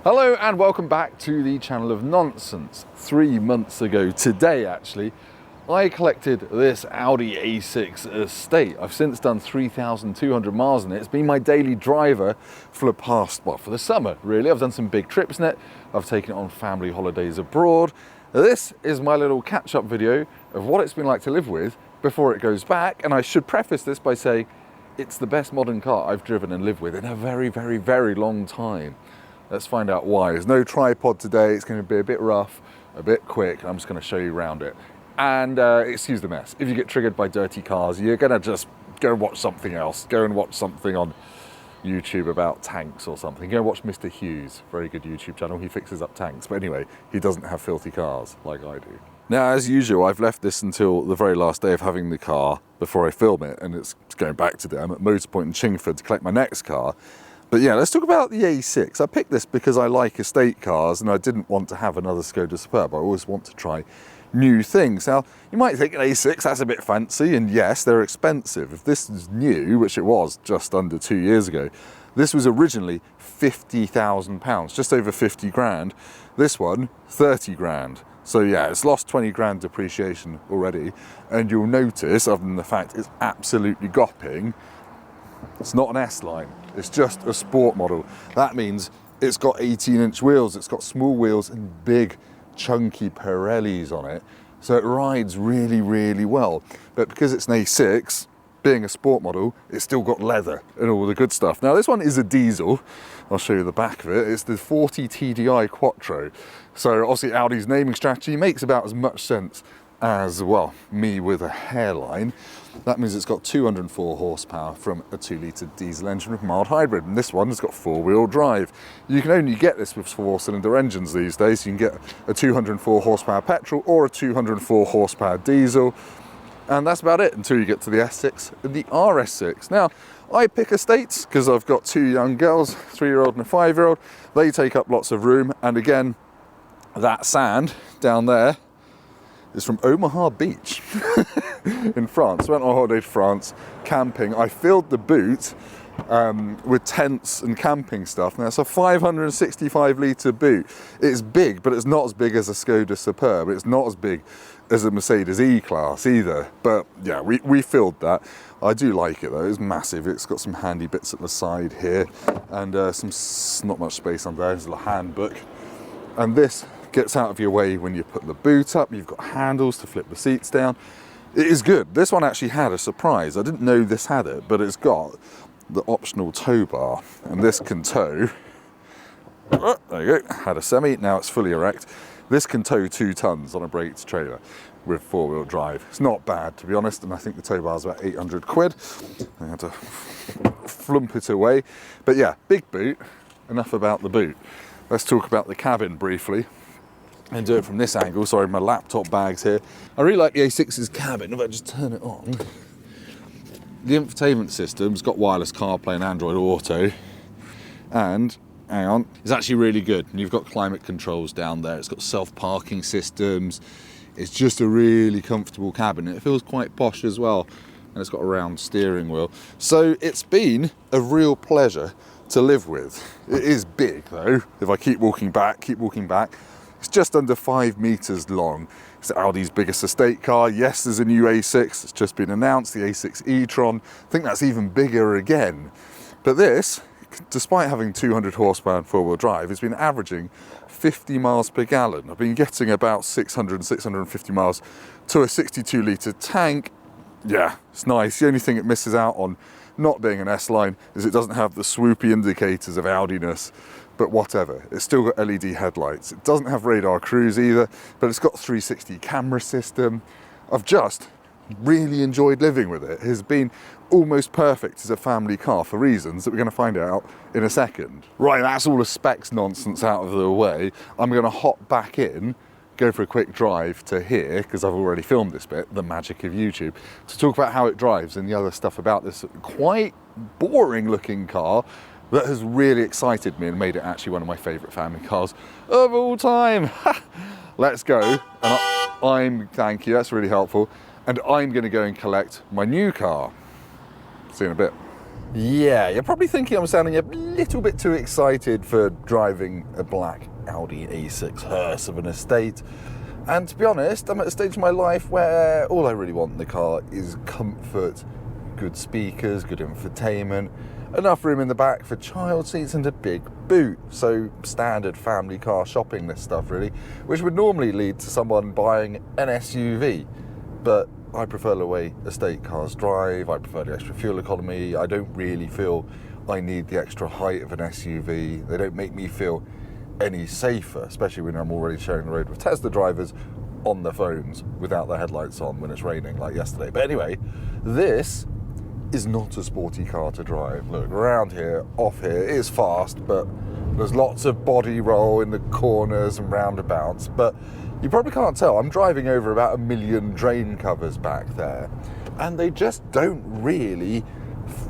Hello and welcome back to the channel of nonsense. 3 months ago today actually, I collected this Audi A6 estate. I've since done 3,200 miles in it. It's been my daily driver for the past, well, for the summer really. I've done some big trips in it. I've taken it on family holidays abroad. This is my little catch-up video of what it's been like to live with before it goes back. And I should preface this by saying it's the best modern car I've driven and lived with in a very, very, very long time. Let's find out why. There's no tripod today. It's going to be a bit rough, a bit quick. I'm just going to show you around it. And excuse the mess. If you get triggered by dirty cars, you're going to just go watch something else. Go and watch something on YouTube about tanks or something. Go and watch Mr. Hughes. Very good YouTube channel. He fixes up tanks. But anyway, he doesn't have filthy cars like I do. Now, as usual, I've left this until the very last day of having the car before I film it. And it's going back today. I'm at Motorpoint in Chingford to collect my next car. But yeah, let's talk about the A6. I picked this because I like estate cars and I didn't want to have another Skoda Superb. I always want to try new things. Now, you might think an A6, that's a bit fancy, and yes, they're expensive. If this is new, which it was just under 2 years ago, this was originally £50,000, just over 50 grand. This one, 30 grand. So yeah, it's lost 20 grand depreciation already. And you'll notice, other than the fact it's absolutely gopping, it's not an S-Line, it's just a sport model. That means it's got 18-inch wheels, it's got small wheels and big chunky Pirellis on it, so it rides really, really well. But because it's an A6, being a sport model, it's still got leather and all the good stuff. Now this one is a diesel. I'll show you the back of it. It's the 40 TDI Quattro. So obviously Audi's naming strategy makes about as much sense as, well, me with a hairline. That means it's got 204 horsepower from a 2-litre diesel engine with mild hybrid, and this one has got 4-wheel drive. You can only get this with 4-cylinder engines these days. You can get a 204 horsepower petrol or a 204 horsepower diesel, and that's about it until you get to the S6 and the RS6. Now, I pick estates because I've got 2 young girls, 3-year-old and a 5-year-old. They take up lots of room, and again, that sand down there is from Omaha Beach in France. Went on holiday to France, camping. I filled the boot with tents and camping stuff. Now it's a 565-litre boot. It's big, but it's not as big as a Skoda Superb. It's not as big as a Mercedes E-Class either. But yeah, we filled that. I do like it though. It's massive. It's got some handy bits at the side here, and not much space under there. There's a little handbook, and this gets out of your way when you put the boot up. You've got handles to flip the seats down. It is good. This one actually had a surprise. I didn't know this had it, but it's got the optional tow bar, and this can tow. Oh, there you go. Had a semi, now it's fully erect. This can tow 2 tons on a braked trailer with 4-wheel drive. It's not bad, to be honest, and I think the tow bar is about 800 quid. I had to flump it away. But yeah, big boot. Enough about the boot. Let's talk about the cabin briefly and do it from this angle. Sorry, my laptop bag's here. I really like the A6's cabin. If I just turn it on, the infotainment system's got wireless CarPlay and Android Auto, and hang on, it's actually really good. And you've got climate controls down there. It's got self-parking systems. It's just a really comfortable cabin. It feels quite posh as well, and it's got a round steering wheel. So it's been a real pleasure to live with. It is big though. If I keep walking back, it's just under 5 meters long. It's Audi's biggest estate car. Yes, there's a new A6. It's just been announced, the A6 e-tron. I think that's even bigger again. But this, despite having 200 horsepower and 4-wheel drive, it's been averaging 50 miles per gallon. I've been getting about 600 and 650 miles to a 62-litre tank. Yeah, it's nice. The only thing it misses out on, not being an S-Line, is it doesn't have the swoopy indicators of Audi-ness, but whatever. It's still got LED headlights. It doesn't have radar cruise either, but it's got 360 camera system. I've just really enjoyed living with it. It has been almost perfect as a family car for reasons that we're going to find out in a second. Right, that's all the specs nonsense out of the way. I'm going to hop back in, go for a quick drive to here, because I've already filmed this bit, the magic of YouTube, to talk about how it drives and the other stuff about this quite boring looking car that has really excited me and made it actually one of my favourite family cars of all time. Let's go. And thank you, that's really helpful. And I'm going to go and collect my new car. See you in a bit. Yeah, you're probably thinking I'm sounding a little bit too excited for driving a black Audi A6 hearse of an estate. And to be honest, I'm at a stage in my life where all I really want in the car is comfort, good speakers, good infotainment, enough room in the back for child seats and a big boot. So standard family car shopping list stuff really, which would normally lead to someone buying an SUV. But I prefer the way estate cars drive, I prefer the extra fuel economy, I don't really feel I need the extra height of an SUV, they don't make me feel any safer, especially when I'm already sharing the road with Tesla drivers on their phones without their headlights on when it's raining like yesterday. But anyway, this is not a sporty car to drive. Look, around here, off here, it is fast, but there's lots of body roll in the corners and roundabouts, but you probably can't tell, I'm driving over about 1 million drain covers back there, and they just don't really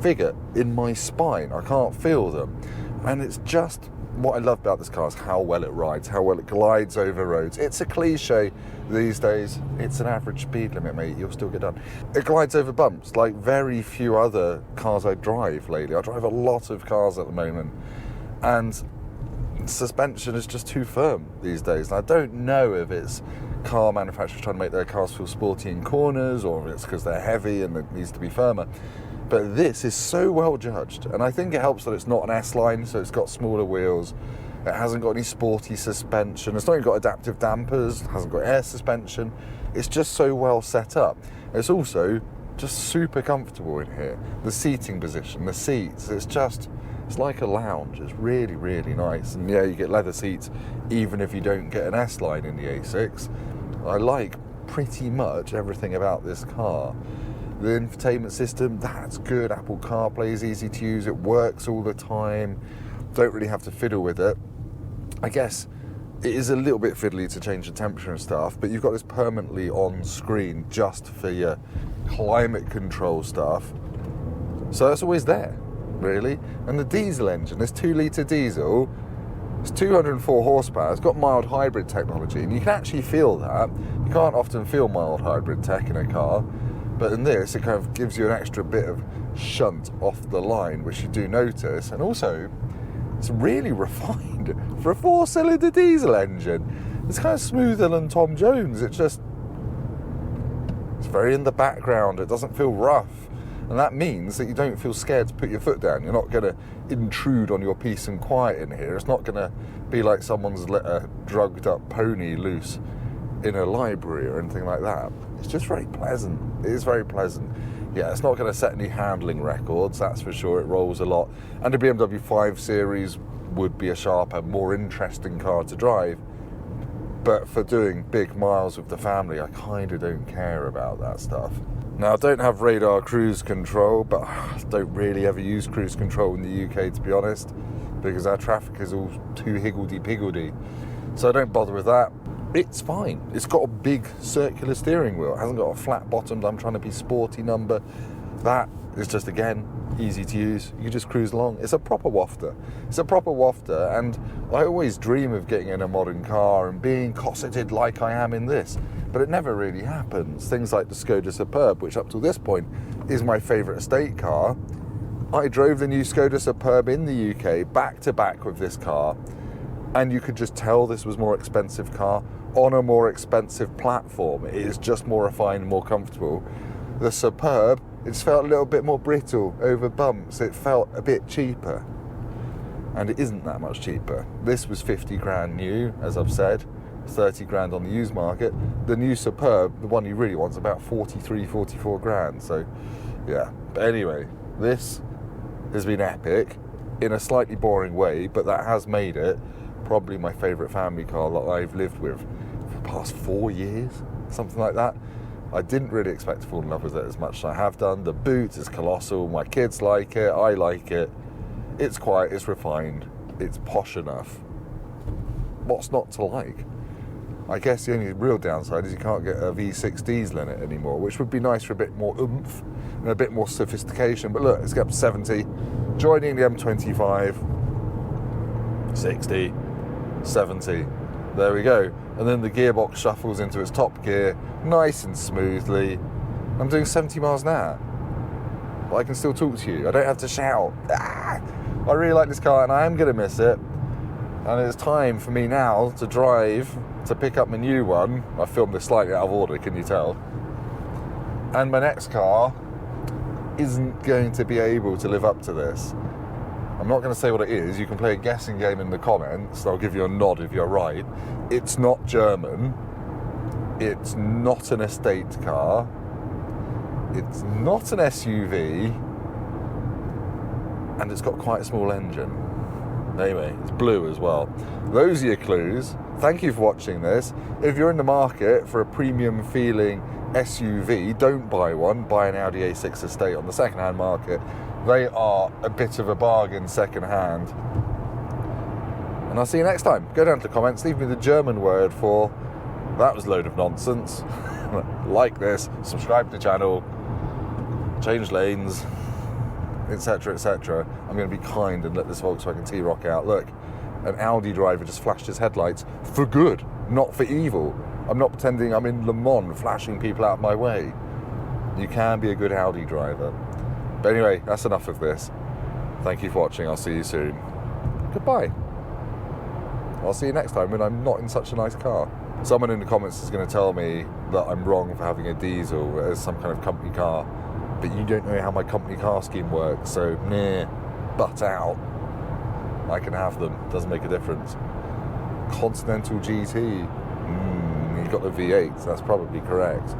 figure in my spine. I can't feel them. And it's just, what I love about this car is how well it rides, how well it glides over roads. It's a cliche these days. It's an average speed limit, mate. You'll still get done. It glides over bumps like very few other cars I drive lately. I drive a lot of cars at the moment, and suspension is just too firm these days. And I don't know if it's car manufacturers trying to make their cars feel sporty in corners, or if it's because they're heavy and it needs to be firmer. But this is so well judged, and I think it helps that it's not an S-Line, so it's got smaller wheels. It hasn't got any sporty suspension. It's not even got adaptive dampers. It hasn't got air suspension. It's just so well set up. It's also just super comfortable in here. The seating position, the seats, it's like a lounge. It's really, really nice. And yeah, you get leather seats even if you don't get an S-Line in the A6. I like pretty much everything about this car. The infotainment system, that's good. Apple CarPlay is easy to use. It works all the time. Don't really have to fiddle with it. I guess it is a little bit fiddly to change the temperature and stuff, but you've got this permanently on screen just for your climate control stuff. So that's always there, really. And the diesel engine, this 2-litre diesel, it's 204 horsepower. It's got mild hybrid technology, and you can actually feel that. You can't often feel mild hybrid tech in a car. But in this, it kind of gives you an extra bit of shunt off the line, which you do notice. And also, it's really refined for a 4-cylinder diesel engine. It's kind of smoother than Tom Jones. It's very in the background. It doesn't feel rough. And that means that you don't feel scared to put your foot down. You're not going to intrude on your peace and quiet in here. It's not going to be like someone's let a drugged up pony loose in a library or anything like that. It's just very pleasant. It is very pleasant. Yeah, it's not going to set any handling records, that's for sure. It rolls a lot. And a BMW 5 Series would be a sharper, more interesting car to drive. But for doing big miles with the family, I kind of don't care about that stuff. Now, I don't have radar cruise control, but I don't really ever use cruise control in the UK, to be honest, because our traffic is all too higgledy-piggledy. So I don't bother with that. It's fine. It's got a big circular steering wheel. It hasn't got a flat bottomed, I'm trying to be sporty number. That is just, again, easy to use. You just cruise along. It's a proper wafter. It's a proper wafter, and I always dream of getting in a modern car and being cosseted like I am in this, but it never really happens. Things like the Skoda Superb, which up to this point is my favourite estate car. I drove the new Skoda Superb in the UK back to back with this car, and you could just tell this was a more expensive car on a more expensive platform. It is just more refined, more comfortable. The Superb, it just felt a little bit more brittle over bumps. It felt a bit cheaper, and it isn't that much cheaper. This was 50 grand new, as I've said, 30 grand on the used market. The new Superb, the one you really want, is about 43, 44 grand. So yeah, but anyway, this has been epic in a slightly boring way, but that has made it probably my favourite family car that I've lived with for the past 4 years, something like that. I didn't really expect to fall in love with it as much as I have done. The boot is colossal, my kids like it, I like it. It's quiet, it's refined, it's posh enough. What's not to like? I guess the only real downside is you can't get a V6 diesel in it anymore, which would be nice for a bit more oomph and a bit more sophistication. But look, it's got up to 70, joining the M25, 60, 70, there we go. And then the gearbox shuffles into its top gear, nice and smoothly. I'm doing 70 miles an hour. but I can still talk to you. I don't have to shout. Ah! I really like this car and I am going to miss it. And it's time for me now to drive to pick up my new one. I filmed this slightly out of order, can you tell? And my next car isn't going to be able to live up to this. I'm not going to say what it is. You can play a guessing game in the comments. I'll give you a nod if you're right. It's not German. It's not an estate car. It's not an SUV. And it's got quite a small engine. Anyway, it's blue as well. Those are your clues. Thank you for watching this. If you're in the market for a premium feeling SUV, don't buy one. Buy an Audi A6 Estate on the second-hand market. They are a bit of a bargain second-hand. And I'll see you next time. Go down to the comments, leave me the German word for that was a load of nonsense. Like this, subscribe to the channel, change lanes, etc, etc. I'm going to be kind and let this Volkswagen T-Roc out. Look, an Audi driver just flashed his headlights for good, not for evil. I'm not pretending I'm in Le Mans flashing people out of my way. You can be a good Audi driver. But anyway, that's enough of this. Thank you for watching. I'll see you soon. Goodbye. I'll see you next time when I'm not in such a nice car. Someone in the comments is going to tell me that I'm wrong for having a diesel as some kind of company car. But you don't know how my company car scheme works, so butt out. I can have them, doesn't make a difference. Continental GT, you got the V8, that's probably correct.